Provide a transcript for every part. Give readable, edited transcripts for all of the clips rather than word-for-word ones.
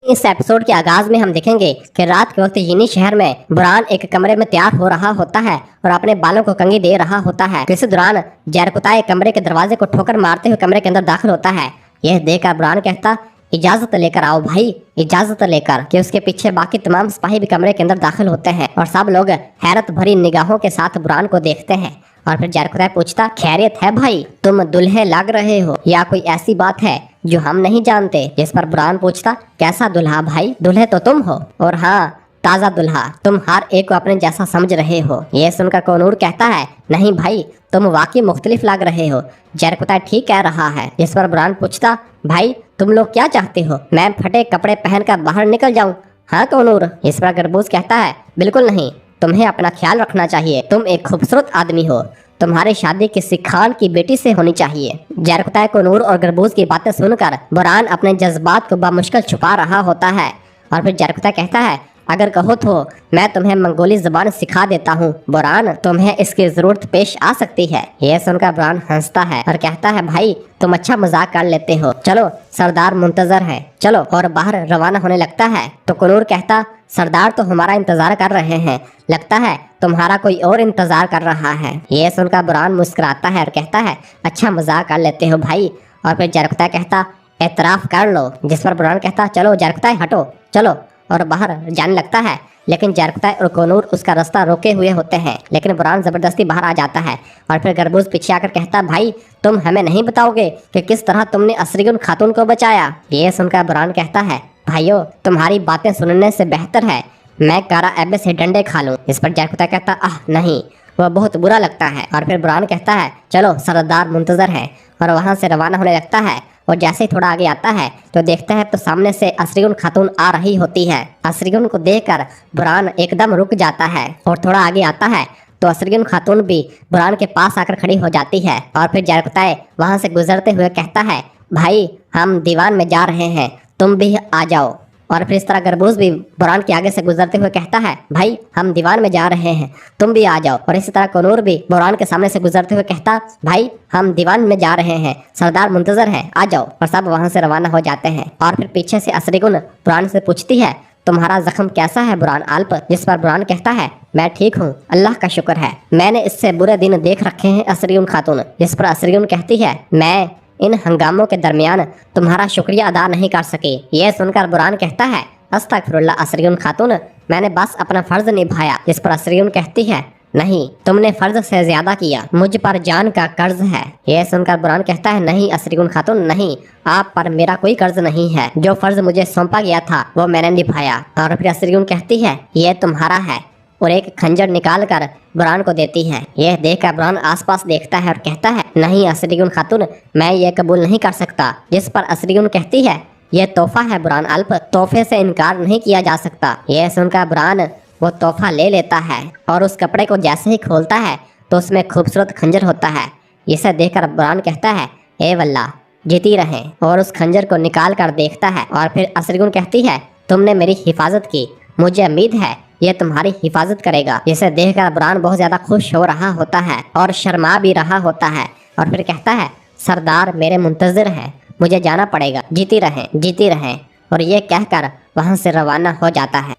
इस एपिसोड के आगाज में हम देखेंगे कि रात के वक्त यीनी शहर में बुरान एक कमरे में तैयार हो रहा होता है और अपने बालों को कंघी दे रहा होता है। इसी दौरान जरकुताए कमरे के दरवाजे को ठोकर मारते हुए कमरे के अंदर दाखिल होता है। यह देखकर बुरान कहता, इजाजत लेकर आओ भाई, इजाजत लेकर। कि उसके पीछे बाकी तमाम सिपाही भी कमरे के अंदर दाखिल होते हैं और सब लोग हैरत भरी निगाहों के साथ बुरान को देखते हैं। और फिर जरकुताए पूछता, खैरियत है भाई, तुम दुल्हे लग रहे हो या कोई ऐसी बात है जो हम नहीं जानते? जिस पर बुरान पूछता, कैसा दुल्हा भाई? दुल्हे तो तुम हो, और हाँ ताज़ा दुल्हा। तुम हर एक को अपने जैसा समझ रहे हो। ये सुनकर कोनूर कहता है, नहीं भाई, तुम वाकई मुख्तलिफ लग रहे हो। जरकुताए ठीक कह रहा है। जिस पर बुरान पूछता, भाई तुम लोग क्या चाहते हो, मैं फटे कपड़े पहनकर बाहर निकल जाऊं? हाँ कोनूर। इस पर गरबूज कहता है, बिल्कुल नहीं, तुम्हें अपना ख्याल रखना चाहिए। तुम एक खूबसूरत आदमी हो, तुम्हारी शादी किसी खान की बेटी से होनी चाहिए। जरकुताए कोनूर और गरबूज की बातें सुनकर बुरान अपने जज्बात को बामुश्किल छुपा रहा होता है। और फिर जरकुताए कहता है, अगर कहो तो मैं तुम्हें मंगोली जुबान सिखा देता हूँ बुरान, तुम्हें इसकी जरूरत पेश आ सकती है। यह सुनकर बुरान हंसता है और कहता है, भाई तुम अच्छा मजाक कर लेते हो, चलो सरदार मुंतजर है, चलो। और बाहर रवाना होने लगता है तो कोनूर कहता, सरदार तो हमारा इंतजार कर रहे हैं, लगता है तुम्हारा कोई और इंतजार कर रहा है। यह सुनकर बुरान मुस्कुराता है और कहता है, अच्छा मजाक कर लेते हो भाई। और फिर जरकुताए कहता, एतराफ कर लो। जिस पर बुरान कहता, चलो जरकुताए हटो, चलो। और बाहर जाने लगता है, लेकिन जरकुताए और कोनूर उसका रास्ता रोके हुए होते हैं। लेकिन बुरान जबरदस्ती बाहर आ जाता है। और फिर गरबूज पीछे आकर कहता, भाई तुम हमें नहीं बताओगे कि किस तरह तुमने असरीगुन खातून को बचाया? ये सुनकर बुरान कहता है, भाइयों तुम्हारी बातें सुनने से बेहतर है मैं कारा एबे से डंडे खा लूं। इस पर जरकुताए कहता, आह नहीं, वह बहुत बुरा लगता है। और फिर बुरान कहता है, चलो सरदार मुंतजर है। और वहां से रवाना होने लगता है। और जैसे ही थोड़ा आगे आता है तो देखता है तो सामने से असरीगुन खातून आ रही होती है। असरीगुन को देखकर बुरान एकदम रुक जाता है और थोड़ा आगे आता है तो असरीगुन खातून भी बुरान के पास आकर खड़ी हो जाती है। और फिर जरकुताए वहां से गुजरते हुए कहता है, भाई हम दीवान में जा रहे हैं, तुम भी आ जाओ। और फिर इस तरह गरबूज भी बुरान के आगे से गुजरते हुए कहता है, भाई हम दीवान में जा रहे हैं, तुम भी आ जाओ। और इसी तरह कोनूर भी बुरान के सामने से गुजरते हुए कहता, भाई हम दीवान में जा रहे हैं, सरदार मुंतजर है, आ जाओ। और सब वहां से रवाना हो जाते हैं। और फिर पीछे से असरीगुन बुरान से पूछती है, तुम्हारा जख्म कैसा है बुरान आल्प? जिस पर बुरान कहता है, मैं ठीक हूँ, अल्लाह का शुक्र है, मैंने इससे बुरे दिन देख रखे हैं असरीगुन खातून। जिस पर असरीगुन कहती है, मैं इन हंगामों के दरमियान तुम्हारा शुक्रिया अदा नहीं कर सके। यह सुनकर बुरान कहता है, अस्तगफिरुल्लाह असरीगुन खातून, मैंने बस अपना फर्ज निभाया। जिस पर असरीगुन कहती है, नहीं तुमने फर्ज से ज्यादा किया, मुझ पर जान का कर्ज है। यह सुनकर बुरान कहता है, नहीं असरीगुन खातून नहीं, आप पर मेरा कोई कर्ज नहीं है, जो फर्ज मुझे सौंपा गया था वो मैंने निभाया। और फिर असरीगुन कहती है, यह तुम्हारा है, और एक खंजर निकाल कर बुरान को देती है। यह देखकर बुरान आसपास देखता है और कहता है, नहीं असरीगुन खातून, मैं ये कबूल नहीं कर सकता। जिस पर असरीगुन कहती है, यह तोहफा है बुरान अल्प, तोहफे से इनकार नहीं किया जा सकता। यह सुनकर बुरान वो तोहफा ले लेता है और उस कपड़े को जैसे ही खोलता है तो उसमें खूबसूरत खंजर होता है। इसे देखकर बुरान कहता है, ए वल्लाह जीती रहे, और उस खंजर को निकाल कर देखता है। और फिर असरीगुन कहती है, तुमने मेरी हिफाजत की, मुझे उम्मीद है यह तुम्हारी हिफाजत करेगा। जिसे देखकर बुरान बहुत ज्यादा खुश हो रहा होता है और शर्मा भी रहा होता है। और फिर कहता है, सरदार मेरे मुंतजिर हैं, मुझे जाना पड़ेगा, जीती रहें, जीती रहें। और ये कहकर वहां से रवाना हो जाता है।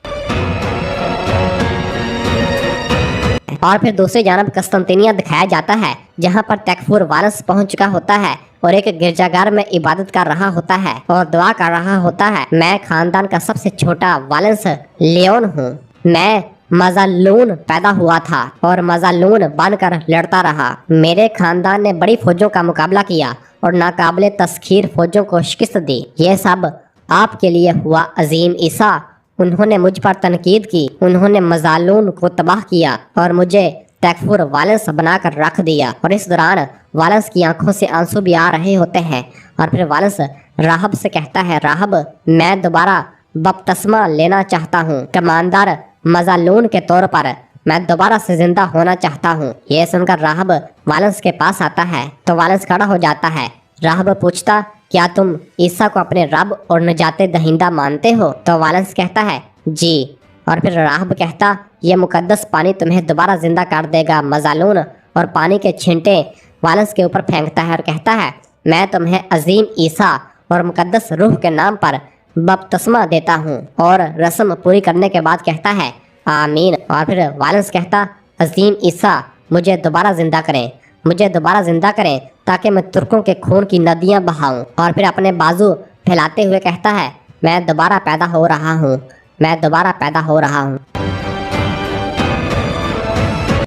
और फिर दूसरी जानब कस्तंतिनिया दिखाया जाता है, जहाँ पर तैकफुर वारस पहुंच चुका होता है और एक गिरजाघर में इबादत कर रहा होता है और दुआ कर रहा होता है, मैं खानदान का सबसे छोटा वालंस लियोन हूँ, मैं मजालून पैदा हुआ था और मजालून बनकर लड़ता रहा। मेरे खानदान ने बड़ी फौजों का मुकाबला किया और नाकाबिले तस्खीर फौजों को शिकस्त दी। यह सब आपके लिए हुआ अजीम ईसा। उन्होंने मुझ पर तनकीद की, उन्होंने मजालून को तबाह किया और मुझे तैकफुर वालंस बनाकर रख दिया। और इस दौरान वालंस की आंखों से आंसू भी आ रहे होते हैं। और फिर वालंस राहब से कहता है, राहब मैं दोबारा बपतस्मा लेना चाहता हूँ, कमांडर मजालून के तौर पर मैं दोबारा से जिंदा होना चाहता हूँ। यह सुनकर राहब वालंस के पास आता है तो वालंस खड़ा हो जाता है। राहब पूछता, क्या तुम ईसा को अपने रब और निजाते दहिंदा मानते हो? तो वालंस कहता है, जी। और फिर राहब कहता, यह मुकद्दस पानी तुम्हें दोबारा जिंदा कर देगा मजालून। और पानी के छींटे वालंस के ऊपर फेंकता है और कहता है, मैं तुम्हें अजीम ईसा और मुकद्दस रूह के नाम पर बपतिस्मा देता हूँ। और रस्म पूरी करने के बाद कहता है आमीन। और फिर वालंस कहता, अजीम ईसा मुझे दोबारा जिंदा करें, मुझे दोबारा जिंदा करें ताकि मैं तुर्कों के खून की नदियां बहाऊं। और फिर अपने बाजू फैलाते हुए कहता है, मैं दोबारा पैदा हो रहा हूँ, मैं दोबारा पैदा हो रहा हूँ।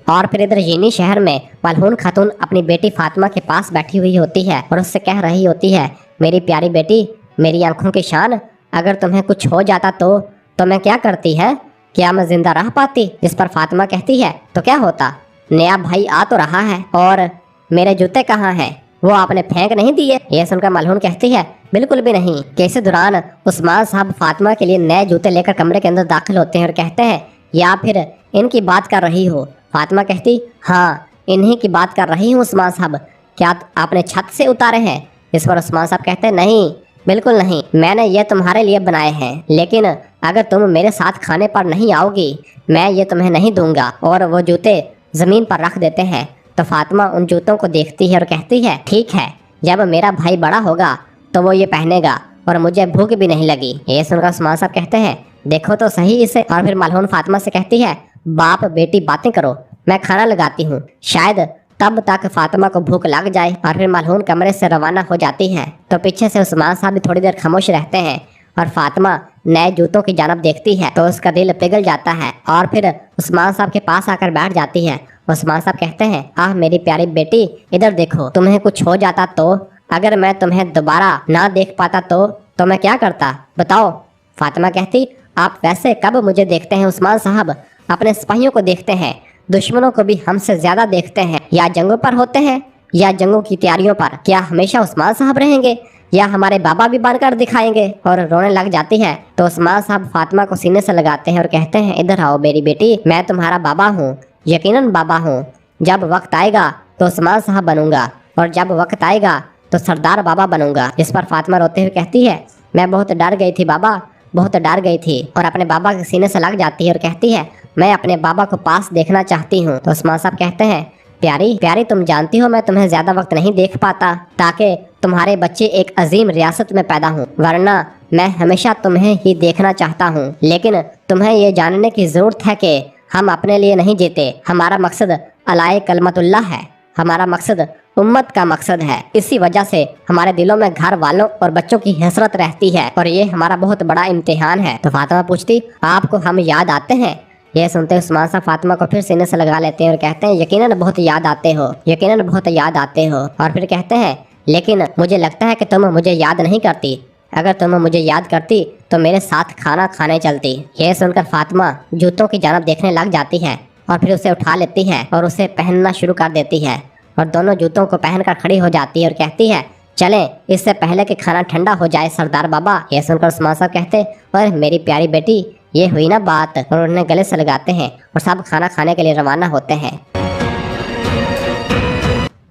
और फिर इधर यीनी शहर में मलहून खातून अपनी बेटी फातिमा के पास बैठी हुई होती है और उससे कह रही होती है, मेरी प्यारी बेटी, मेरी आंखों की शान, अगर तुम्हें कुछ हो जाता तो मैं क्या करती है? क्या मैं जिंदा रह पाती? जिस पर फातिमा कहती है, तो क्या होता, नया भाई आ तो रहा है, और मेरे जूते कहाँ हैं? वो आपने फेंक नहीं दिए? ये सुनकर मलहून कहती है, बिल्कुल भी नहीं। कि इसी दौरान उस्मान साहब फातिमा के लिए नए जूते लेकर कमरे के अंदर दाखिल होते हैं और कहते हैं, या फिर इनकी बात कर रही हो? फातिमा कहती, हाँ इन्हीं की बात कर रही हूँ उस्मान साहब, क्या आपने छत से उतारे हैं? इस पर उस्मान साहब कहते हैं, नहीं बिल्कुल नहीं, मैंने ये तुम्हारे लिए बनाए हैं, लेकिन अगर तुम मेरे साथ खाने पर नहीं आओगी मैं ये तुम्हें नहीं दूंगा। और वो जूते जमीन पर रख देते हैं। तो फातिमा उन जूतों को देखती है और कहती है, ठीक है, जब मेरा भाई बड़ा होगा तो वो ये पहनेगा और मुझे भूख भी नहीं लगी। ये सुनकर उस्मान साहब कहते हैं, देखो तो सही इसे। और फिर मलहून फातिमा से कहती है, बाप बेटी बातें करो, मैं खाना लगाती हूँ, शायद तब तक फातिमा को भूख लग जाए। और फिर मलहून कमरे से रवाना हो जाती है। तो पीछे से उस्मान साहब भी थोड़ी देर खामोश रहते हैं और फातिमा नए जूतों की जानब देखती है तो उसका दिल पिघल जाता है और फिर उस्मान साहब के पास आकर बैठ जाती है। उस्मान साहब कहते हैं, आह मेरी प्यारी बेटी, इधर देखो, तुम्हें कुछ हो जाता तो, अगर मैं तुम्हें दोबारा ना देख पाता तो मैं क्या करता, बताओ? फातिमा कहती, आप वैसे कब मुझे देखते हैं उस्मान साहब? अपने सिपाहियों को देखते हैं, दुश्मनों को भी हमसे ज्यादा देखते हैं, या जंगों पर होते हैं या जंगों की तैयारियों पर। क्या हमेशा उस्मान साहब रहेंगे या हमारे बाबा भी बनकर दिखाएंगे? और रोने लग जाती है। तो उस्मान साहब फातिमा को सीने से लगाते हैं और कहते हैं, इधर आओ मेरी बेटी, मैं तुम्हारा बाबा हूँ, यकीनन बाबा हूँ। जब वक्त आएगा तो उस्मान साहब बनूंगा और जब वक्त आएगा तो सरदार बाबा बनूंगा। इस पर फातिमा रोते हुए कहती है, मैं बहुत डर गई थी बाबा, बहुत डर गई थी। और अपने बाबा के सीने से लग जाती है और कहती है, मैं अपने बाबा को पास देखना चाहती हूँ। तो उस्मान साहब कहते हैं, प्यारी प्यारी, तुम जानती हो मैं तुम्हें ज्यादा वक्त नहीं देख पाता ताकि तुम्हारे बच्चे एक अजीम रियासत में पैदा हों, वरना मैं हमेशा तुम्हें ही देखना चाहता हूँ। लेकिन तुम्हें ये जानने की जरूरत है कि हम अपने लिए नहीं जीते, हमारा मकसद अलाए कलमतुल्लाह है, हमारा मकसद उम्मत का मकसद है। इसी वजह से हमारे दिलों में घर वालों और बच्चों की हसरत रहती है और ये हमारा बहुत बड़ा इम्तिहान है। तो फातिमा पूछती, आपको हम याद आते हैं? यह सुनते उस्मान साहब फातिमा को फिर सीने से लगा लेते हैं और कहते हैं, यकीनन बहुत याद आते हो, यकीनन बहुत याद आते हो। और फिर कहते हैं, लेकिन मुझे लगता है कि तुम मुझे याद नहीं करती, अगर तुम मुझे याद करती तो मेरे साथ खाना खाने चलती। यह सुनकर फातिमा जूतों की जानब देखने लग जाती है और फिर उसे उठा लेती है और उसे पहनना शुरू कर देती है और दोनों जूतों को पहनकर खड़ी हो जाती है और कहती है, चलें इससे पहले कि खाना ठंडा हो जाए सरदार बाबा। यह सुनकर उस्मान साहब कहते, और मेरी प्यारी बेटी, ये हुई ना बात। और उन्हें गले से लगाते हैं और सब खाना खाने के लिए रवाना होते हैं।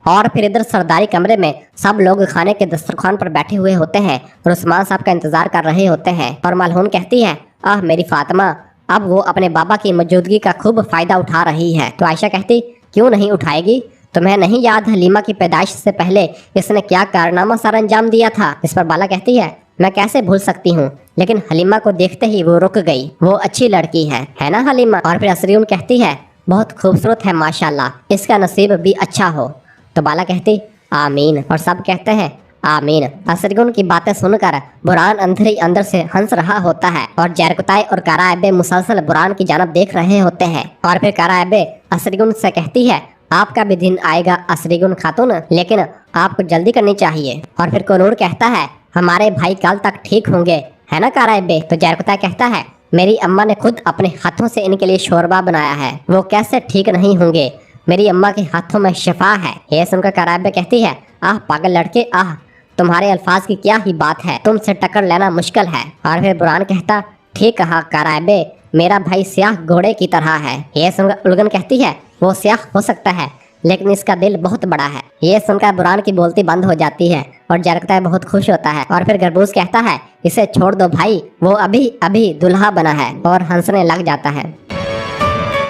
और फिर इधर सरदारी कमरे में सब लोग खाने के दस्तरखान पर बैठे हुए होते हैं और उस्मान साहब का इंतजार कर रहे होते हैं। और मलहून कहती है, आह मेरी फातिमा, अब वो अपने बाबा की मौजूदगी का खूब फायदा उठा रही है। तो आयशा कहती, क्यों नहीं उठाएगी? तुम्हें नहीं याद हलीमा की पैदाइश से पहले इसने क्या कारनामा सर अंजाम दिया था? इस पर बाला कहती है, मैं कैसे भूल सकती हूँ, लेकिन हलीमा को देखते ही वो रुक गई, वो अच्छी लड़की है ना हलीमा? और फिर असरीन कहती है, बहुत खूबसूरत है माशाल्लाह, इसका नसीब भी अच्छा हो। तो बाला कहती, आमीन। और सब कहते हैं, आमीन। असरीन की बातें सुनकर बुरान अंदर ही अंदर से हंस रहा होता है और जरकुताई और काराएबे मुसलसल बुरान की जानब देख रहे होते हैं। और फिर काराएबे असरीन से कहती है, आपका भी दिन आएगा असरीन खातून, लेकिन आपको जल्दी करनी चाहिए। और फिर कोनूर कहता है, हमारे भाई कल तक ठीक होंगे, है ना काराएबे? तो जरकुताई कहता है, मेरी अम्मा ने खुद अपने हाथों से इनके लिए शोरबा बनाया है, वो कैसे ठीक नहीं होंगे? मेरी अम्मा के हाथों में शिफा है। यह सुनकर काराएबे कहती है, आह पागल लड़के, आह तुम्हारे अल्फाज की क्या ही बात है, तुमसे टक्कर लेना मुश्किल है। और फिर बुरान कहता, ठीक कहा काराएबे, मेरा भाई स्याह घोड़े की तरह है। यह सुनकर उलगन कहती है, वो स्याह हो सकता है लेकिन इसका दिल बहुत बड़ा है। ये सुनकर बुरान की बोलती बंद हो जाती है और जरकुताई बहुत खुश होता है। और फिर गरबूज कहता है, इसे छोड़ दो भाई, वो अभी अभी दुल्हा बना है, और हंसने लग जाता है।